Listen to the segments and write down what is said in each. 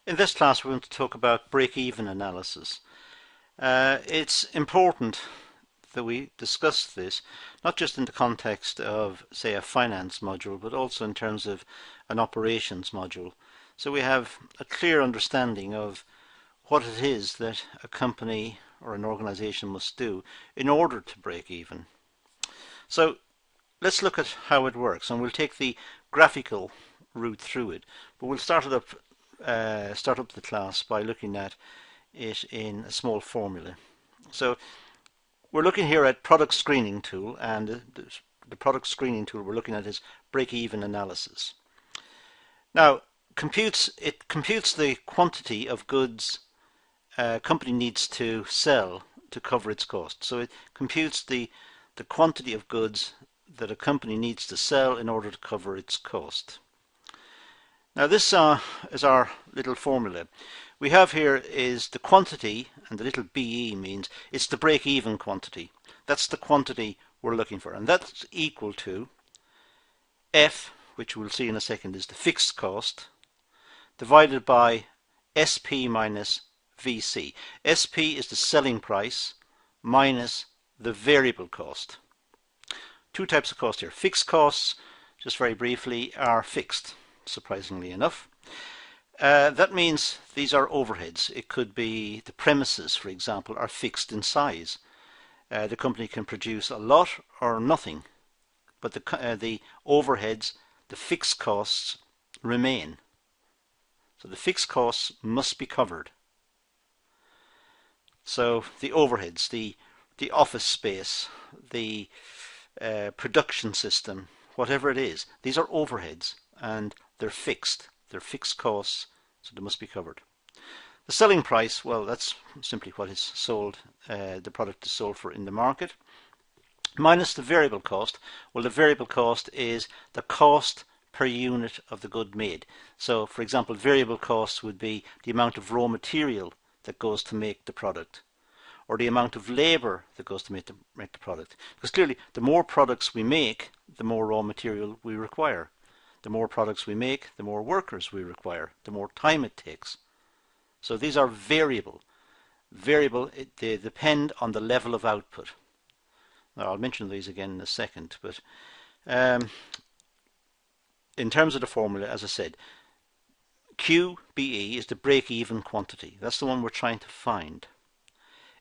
In this class, we're going to talk about break-even analysis. It's important that we discuss this, not just in the context of, say, a finance module, but also in terms of an operations module. So we have a clear understanding of what it is that a company or an organization must do in order to break even. So let's look at how it works, and we'll take the graphical route through it, but we'll start up the class by looking at it in a small formula. So we're looking here at product screening tool, and the product screening tool we're looking at is break-even analysis. Now it computes the quantity of goods a company needs to sell to cover its costs. So it computes the quantity of goods that a company needs to sell in order to cover its cost. Now this is our little formula. We have here is the quantity, and the little BE means it's the break-even quantity. That's the quantity we're looking for, and that's equal to F, which we'll see in a second is the fixed cost, divided by SP minus VC. SP is the selling price minus the variable cost. Two types of cost here. Fixed costs, just very briefly, are fixed, surprisingly enough. That means these are overheads. It could be the premises, for example, are fixed in size. The company can produce a lot or nothing, but the overheads, the fixed costs, remain. So the fixed costs must be covered. So the overheads, the office space, the production system, whatever it is, these are overheads and they're fixed. They're fixed costs, so they must be covered. The selling price, well, that's simply what is sold, the product is sold for in the market, minus the variable cost. Well, the variable cost is the cost per unit of the good made. So, for example, variable costs would be the amount of raw material that goes to make the product, or the amount of labor that goes to make the product. Because clearly, the more products we make, the more raw material we require. The more products we make, the more workers we require, the more time it takes. So these are variable. They depend on the level of output. Now, I'll mention these again in a second, but in terms of the formula, as I said, QBE is the break-even quantity. That's the one we're trying to find.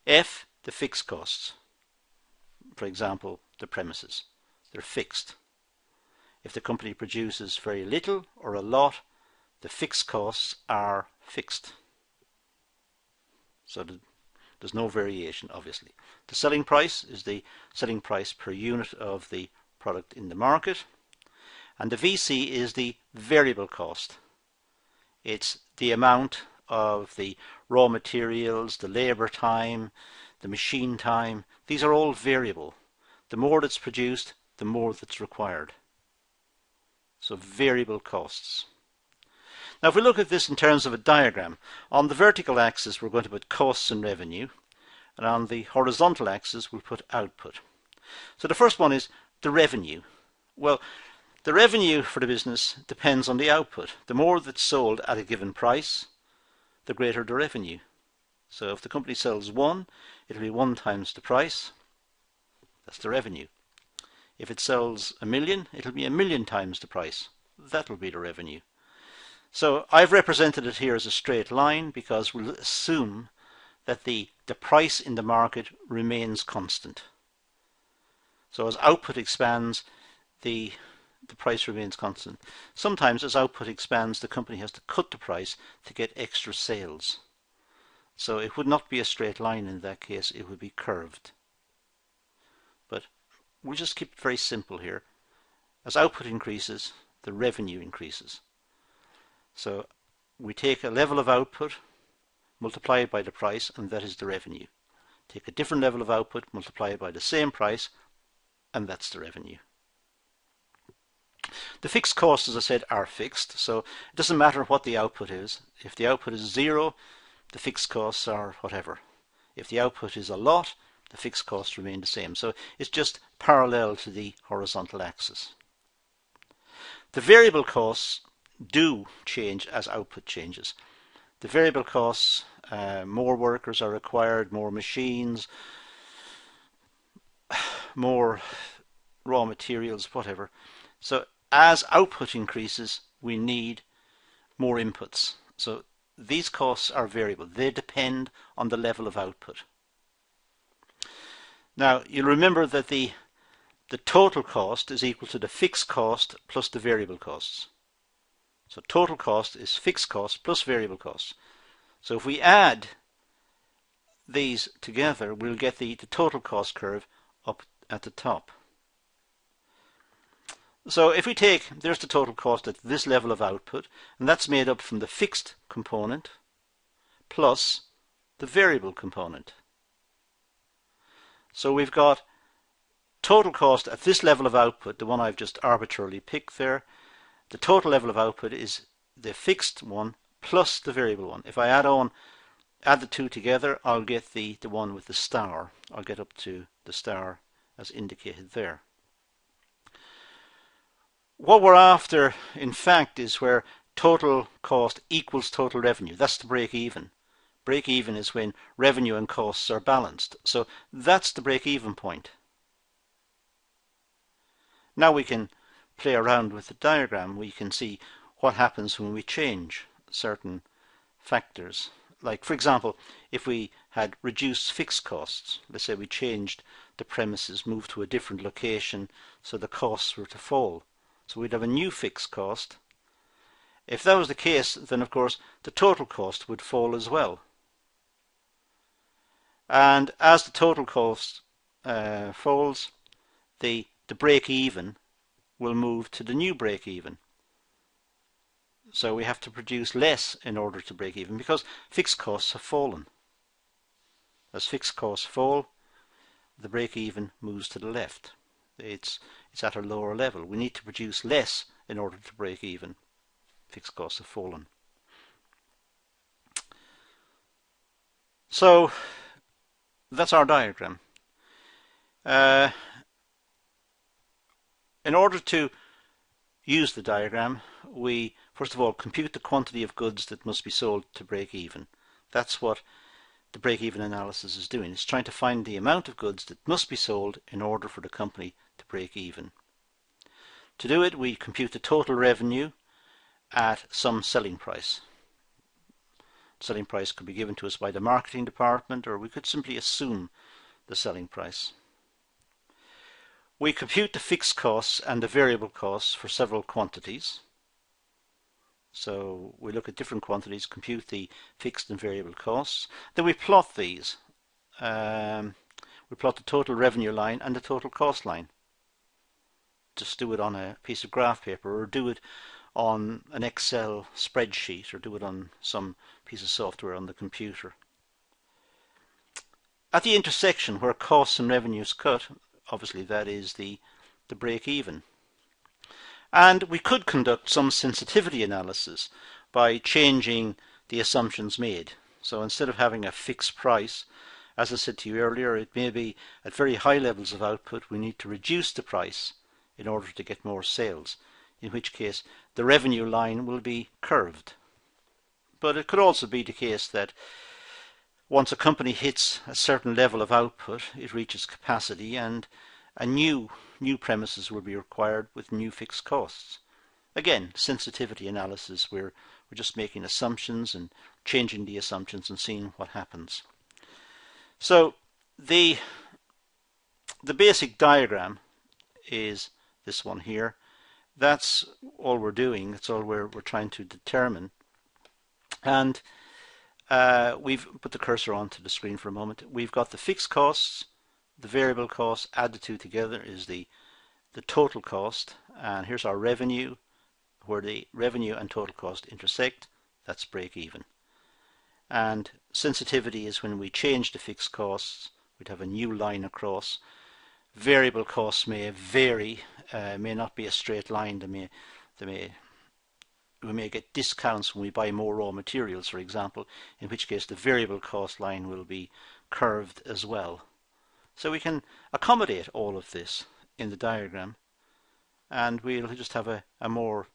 F, the fixed costs. For example, the premises. They're fixed. If the company produces very little or a lot, the fixed costs are fixed. So there's no variation, obviously. The selling price is the selling price per unit of the product in the market. And the VC is the variable cost. It's the amount of the raw materials, the labor time, the machine time. These are all variable. The more that's produced, the more that's required. So variable costs. Now if we look at this in terms of a diagram, on the vertical axis we're going to put costs and revenue, and on the horizontal axis we'll put output. So the first one is the revenue. Well, the revenue for the business depends on the output. The more that's sold at a given price, the greater the revenue. So if the company sells 1, it'll be 1 times the price. That's the revenue. If it sells 1,000,000, it'll be 1,000,000 times the price. That'll be the revenue. So I've represented it here as a straight line because we'll assume that the price in the market remains constant. So as output expands, the price remains constant. Sometimes as output expands, the company has to cut the price to get extra sales. So it would not be a straight line in that case, it would be curved. But we'll just keep it very simple here. As output increases, the revenue increases. So we take a level of output, multiply it by the price, and that is the revenue. Take a different level of output, multiply it by the same price, and that's the revenue. The fixed costs, as I said, are fixed, so it doesn't matter what the output is. If the output is 0, the fixed costs are whatever. If the output is a lot, the fixed costs remain the same. So it's just parallel to the horizontal axis. The variable costs do change as output changes. The variable costs, more workers are required, more machines, more raw materials, whatever. So as output increases, we need more inputs. So these costs are variable. They depend on the level of output. Now, you'll remember that the total cost is equal to the fixed cost plus the variable costs. So total cost is fixed cost plus variable costs. So if we add these together, we'll get the total cost curve up at the top. So if we take, there's the total cost at this level of output, and that's made up from the fixed component plus the variable component. So we've got total cost at this level of output, the one I've just arbitrarily picked there. The total level of output is the fixed one plus the variable one. If I add the two together, I'll get the one with the star. I'll get up to the star as indicated there. What we're after, in fact, is where total cost equals total revenue. That's the break even. Break even is when revenue and costs are balanced. So that's the break even point. Now we can play around with the diagram. We can see what happens when we change certain factors. Like, for example, if we had reduced fixed costs, let's say we changed the premises, moved to a different location, so the costs were to fall. So we'd have a new fixed cost. If that was the case, then of course the total cost would fall as well. And as the total cost falls, the break even will move to the new break even. So we have to produce less in order to break even because fixed costs have fallen. As fixed costs fall, the break even moves to the left. It's at a lower level. We need to produce less in order to break even. Fixed costs have fallen. So that's our diagram. In order to use the diagram, we first of all compute the quantity of goods that must be sold to break even. That's what the break-even analysis is doing. It's trying to find the amount of goods that must be sold in order for the company to break even. To do it, we compute the total revenue at some selling price. Selling price could be given to us by the marketing department, or we could simply assume the selling price. We compute the fixed costs and the variable costs for several quantities. So we look at different quantities, compute the fixed and variable costs. Then we plot these. We plot the total revenue line and the total cost line. Just do it on a piece of graph paper, or do it on an Excel spreadsheet, or do it on some piece of software on the computer. At the intersection where costs and revenues cut, obviously that is the break even. And we could conduct some sensitivity analysis by changing the assumptions made. So instead of having a fixed price, as I said to you earlier, it may be at very high levels of output we need to reduce the price in order to get more sales, in which case the revenue line will be curved. But it could also be the case that once a company hits a certain level of output, it reaches capacity, and a new premises will be required with new fixed costs. Again, sensitivity analysis, we're just making assumptions and changing the assumptions and seeing what happens. So the basic diagram is this one here. That's all we're doing. That's all we're trying to determine. And we've put the cursor onto the screen for a moment. We've got the fixed costs, the variable costs, add the two together is the total cost, and here's our revenue, where the revenue and total cost intersect. That's break even. And sensitivity is when we change the fixed costs, we'd have a new line across. Variable costs may vary, may not be a straight line. We may get discounts when we buy more raw materials, for example, in which case the variable cost line will be curved as well. So we can accommodate all of this in the diagram, and we'll just have a more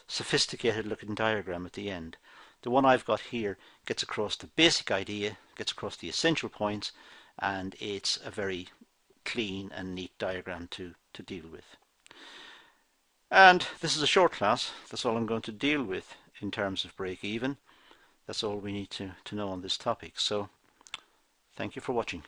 sophisticated looking diagram at the end. The one I've got here gets across the basic idea, gets across the essential points, and it's a very clean and neat diagram to deal with. And this is a short class. That's all I'm going to deal with in terms of break even. That's all we need to know on this topic. So thank you for watching.